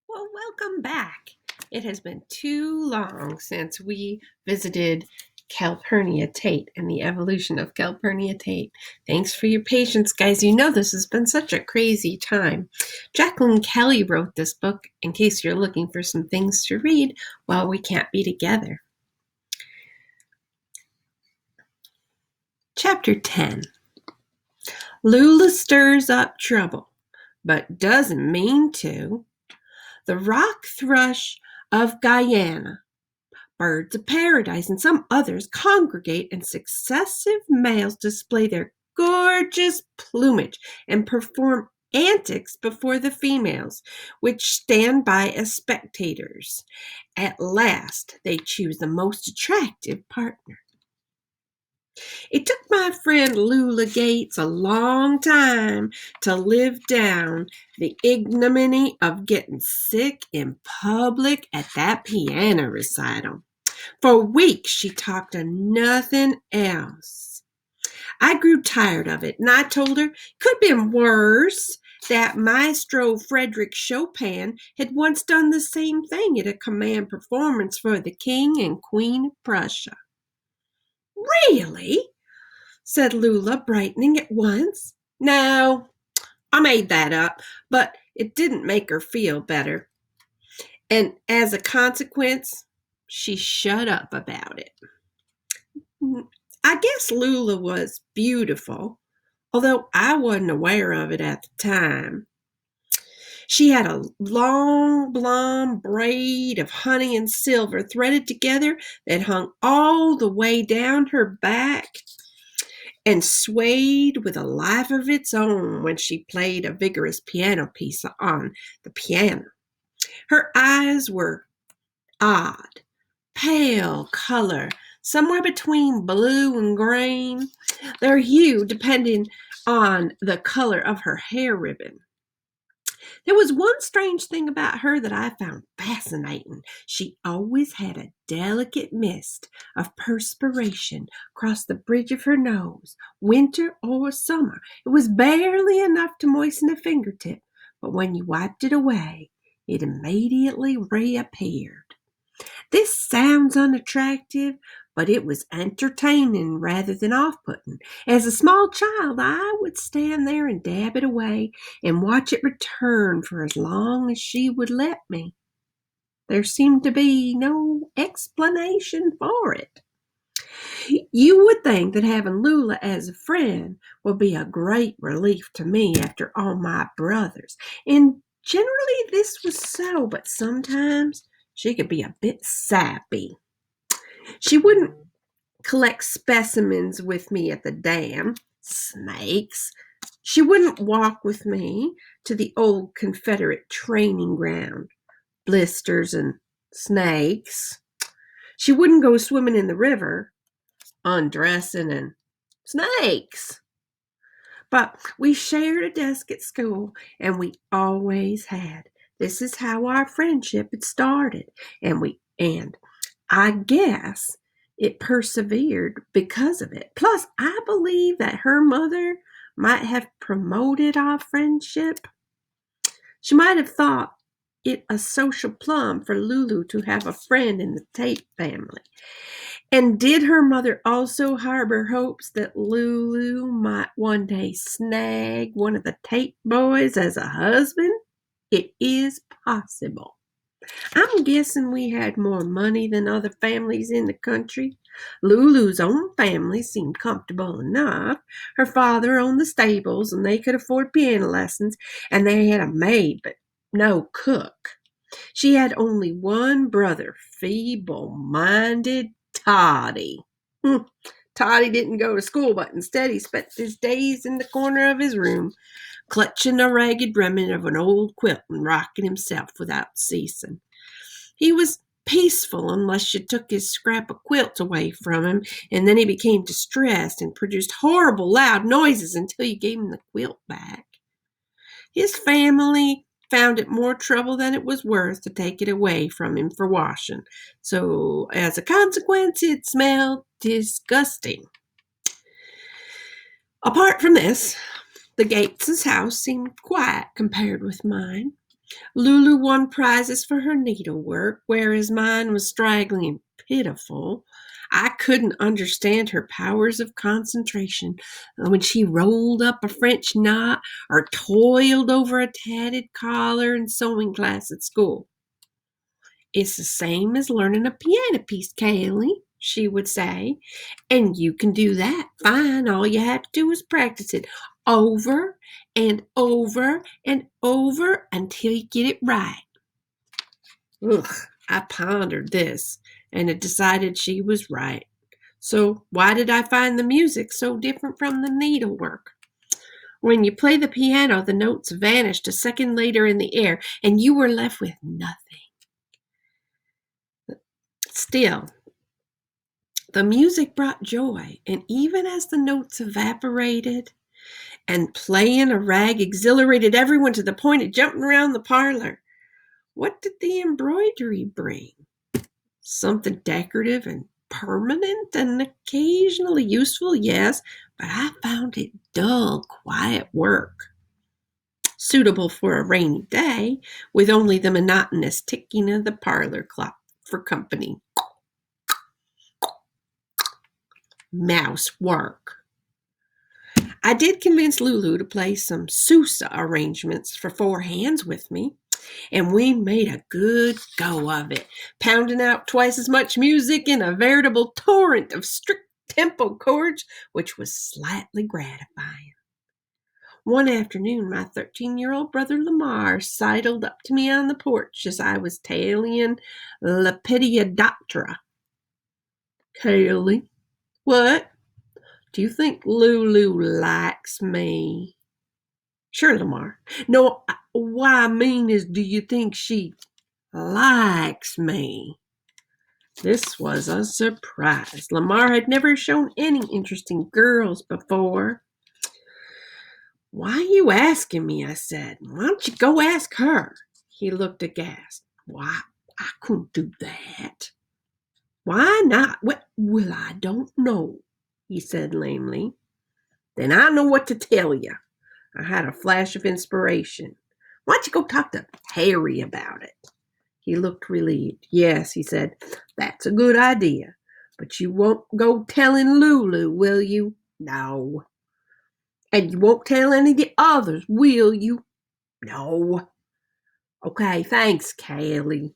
Well, welcome back. It has been too long since we visited Calpurnia Tate and the evolution of Calpurnia Tate. Thanks for your patience, guys. You know this has been such a crazy time. Jacqueline Kelly wrote this book in case you're looking for some things to read while we can't be together. Chapter 10. Lula stirs up trouble, but doesn't mean to. The rock thrush of Guyana, birds of paradise, and some others congregate, and successive males display their gorgeous plumage and perform antics before the females, which stand by as spectators. At last, they choose the most attractive partner. It took my friend Lula Gates a long time to live down the ignominy of getting sick in public at that piano recital. For weeks she talked of nothing else. I grew tired of it, and I told her it could have been worse, that Maestro Frederick Chopin had once done the same thing at a command performance for the King and Queen of Prussia. Really? Said Lula, brightening at once. No, I made that up, but it didn't make her feel better. And as a consequence, she shut up about it. I guess Lula was beautiful, although I wasn't aware of it at the time. She had a long blonde braid of honey and silver threaded together that hung all the way down her back and swayed with a life of its own when she played a vigorous piano piece on the piano. Her eyes were odd, pale color, somewhere between blue and green, their hue depending on the color of her hair ribbon. There was one strange thing about her that I found fascinating. She always had a delicate mist of perspiration across the bridge of her nose, winter or summer. It was barely enough to moisten a fingertip, but when you wiped it away, it immediately reappeared. This sounds unattractive, but it was entertaining rather than off-putting. As a small child, I would stand there and dab it away and watch it return for as long as she would let me. There seemed to be no explanation for it. You would think that having Lula as a friend would be a great relief to me after all my brothers, and generally this was so, but sometimes she could be a bit sappy. She wouldn't collect specimens with me at the dam, snakes. She wouldn't walk with me to the old Confederate training ground, blisters and snakes. She wouldn't go swimming in the river, undressing and snakes. But we shared a desk at school, and we always had. This is how our friendship had started, and I guess it persevered because of it. Plus, I believe that her mother might have promoted our friendship. She might have thought it a social plum for Lulu to have a friend in the Tate family. And did her mother also harbor hopes that Lulu might one day snag one of the Tate boys as a husband? It is possible. I'm guessing we had more money than other families in the country. Lulu's own family seemed comfortable enough. Her father owned the stables, and they could afford piano lessons, and they had a maid, but no cook. She had only one brother, feeble-minded Toddy. Toddy didn't go to school, but instead he spent his days in the corner of his room, clutching a ragged remnant of an old quilt and rocking himself without ceasing. He was peaceful unless you took his scrap of quilt away from him, and then he became distressed and produced horrible loud noises until you gave him the quilt back. His family found it more trouble than it was worth to take it away from him for washing, so as a consequence it smelled disgusting. Apart from this, the Gates' house seemed quiet compared with mine. Lulu won prizes for her needlework, whereas mine was straggling and pitiful. I couldn't understand her powers of concentration when she rolled up a French knot or toiled over a tatted collar in sewing class at school. It's the same as learning a piano piece, Kaylee, she would say. And you can do that fine. All you have to do is practice it over and over and over until you get it right. Ugh, I pondered this and had decided she was right. So why did I find the music so different from the needlework? When you play the piano, the notes vanished a second later in the air, and you were left with nothing. Still, the music brought joy, and even as the notes evaporated and playing a rag exhilarated everyone to the point of jumping around the parlor, what did the embroidery bring? Something decorative and permanent and occasionally useful, yes, but I found it dull, quiet work, suitable for a rainy day, with only the monotonous ticking of the parlor clock for company. Mouse work. I did convince Lulu to play some Sousa arrangements for four hands with me, and we made a good go of it, pounding out twice as much music in a veritable torrent of strict tempo chords, which was slightly gratifying. One afternoon, my 13-year-old brother Lamar sidled up to me on the porch as I was tailing Lepidoptera. Kaylee, what? Do you think Lulu likes me? Sure, Lamar. No, what I mean is, do you think she likes me? This was a surprise. Lamar had never shown any interest in girls before. Why are you asking me? I said. Why don't you go ask her? He looked aghast. Why, I couldn't do that. Why not? Well, I don't know, he said lamely. Then I know what to tell you. I had a flash of inspiration. Why don't you go talk to Harry about it? He looked relieved. Yes, he said, that's a good idea. But you won't go telling Lulu, will you? No. And you won't tell any of the others, will you? No. Okay, thanks, Kaylee.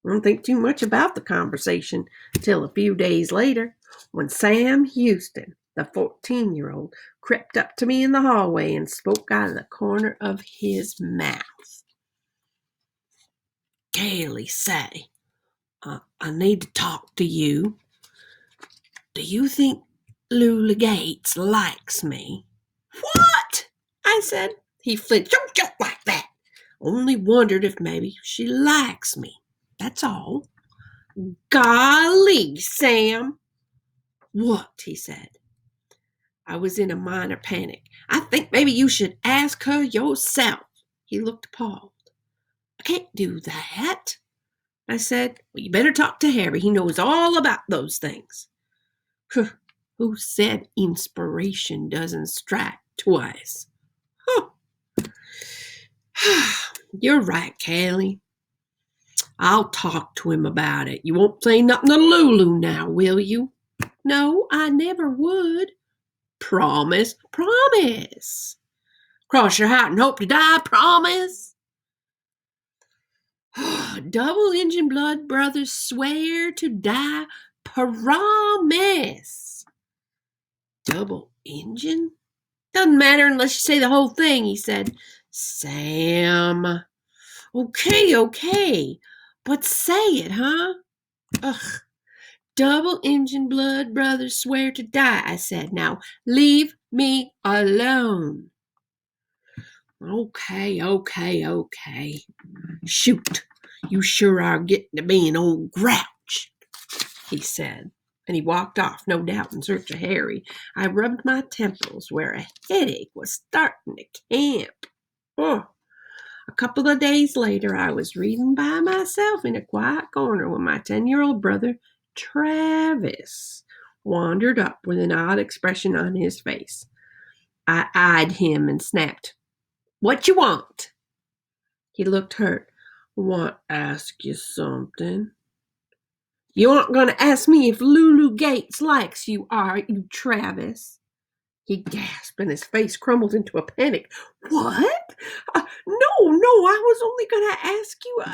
I don't think too much about the conversation till a few days later, when Sam Houston, the 14-year-old, crept up to me in the hallway and spoke out of the corner of his mouth. Kaylee, say, I need to talk to you. Do you think Lula Gates likes me? What? I said. He flinched. Don't joke like that. Only wondered if maybe she likes me. That's all. Golly, Sam. What? He said. I was in a minor panic. I think maybe you should ask her yourself. He looked appalled. I can't do that. I said, well, you better talk to Harry. He knows all about those things. Who said inspiration doesn't strike twice? Huh. You're right, Callie. I'll talk to him about it. You won't say nothing to Lulu now, will you? No, I never would. Promise, promise. Cross your heart and hope to die, promise. Double engine blood brothers swear to die, promise. Double engine? Doesn't matter unless you say the whole thing, he said. Sam. Okay. But say it, huh? Ugh. Double engine blood brothers swear to die, I said. Now, leave me alone. Okay. Shoot, you sure are getting to be an old grouch, he said. And he walked off, no doubt, in search of Harry. I rubbed my temples where a headache was starting to camp. Oh. A couple of days later, I was reading by myself in a quiet corner when my 10-year-old brother, Travis, wandered up with an odd expression on his face. I eyed him and snapped, What you want? He looked hurt. "Want to ask you something." "You aren't going to ask me if Lulu Gates likes you, are you, Travis?" He gasped and his face crumbled into a panic. "What? No, I was only going to ask you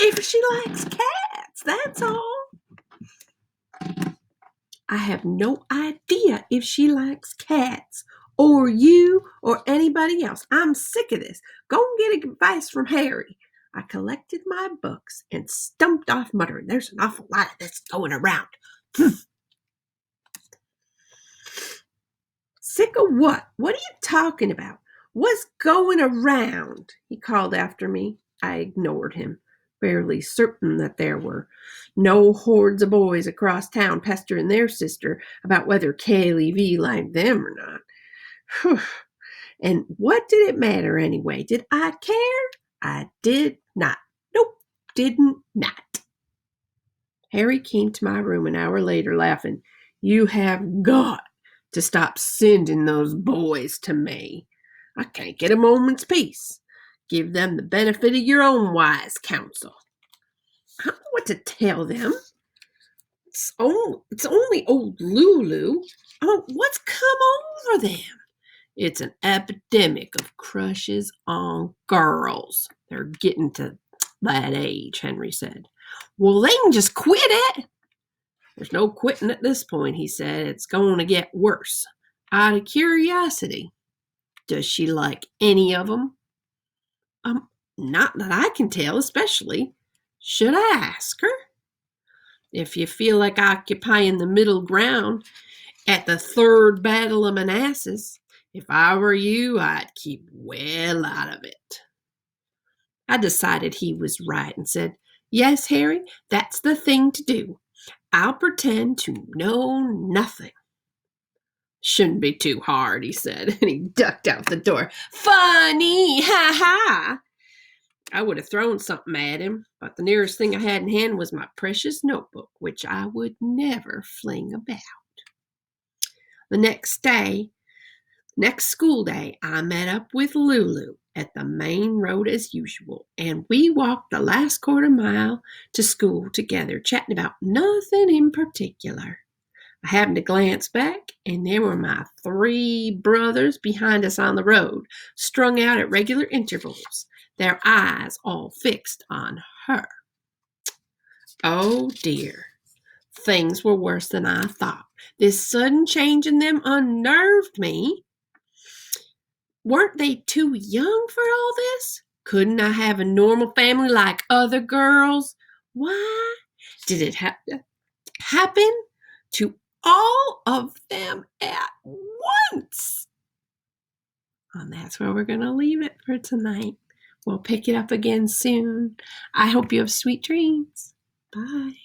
if she likes cats, that's all." "I have no idea if she likes cats, or you, or anybody else. I'm sick of this. Go and get advice from Harry." I collected my books and stumped off, muttering, "There's an awful lot of this going around." "Sick of what? What are you talking about? What's going around?" he called after me. I ignored him, barely certain that there were no hordes of boys across town pestering their sister about whether Kaylee V liked them or not. Whew. And what did it matter anyway? Did I care? I did not. Nope, didn't not. Harry came to my room an hour later, laughing. "You have got to stop sending those boys to me. I can't get a moment's peace. Give them the benefit of your own wise counsel." "I don't know what to tell them. It's only old Lulu. Oh, what's come over them?" "It's an epidemic of crushes on girls. They're getting to that age," Henry said. "Well, they can just quit it." "There's no quitting at this point," he said. "It's going to get worse. Out of curiosity, does she like any of them?" Not that I can tell, especially. Should I ask her?" "If you feel like occupying the middle ground at the Third Battle of Manassas, if I were you, I'd keep well out of it." I decided he was right and said, "Yes, Harry, that's the thing to do. I'll pretend to know nothing." "Shouldn't be too hard," he said, and he ducked out the door. "Funny, ha ha." I would have thrown something at him, but the nearest thing I had in hand was my precious notebook, which I would never fling about. The next school day, I met up with Lulu at the main road as usual, and we walked the last quarter mile to school together, chatting about nothing in particular. I happened to glance back, and there were my 3 brothers behind us on the road, strung out at regular intervals, their eyes all fixed on her. Oh dear, things were worse than I thought. This sudden change in them unnerved me. Weren't they too young for all this? Couldn't I have a normal family like other girls? Why did it happen to all of them at once? And that's where we're going to leave it for tonight. We'll pick it up again soon. I hope you have sweet dreams. Bye.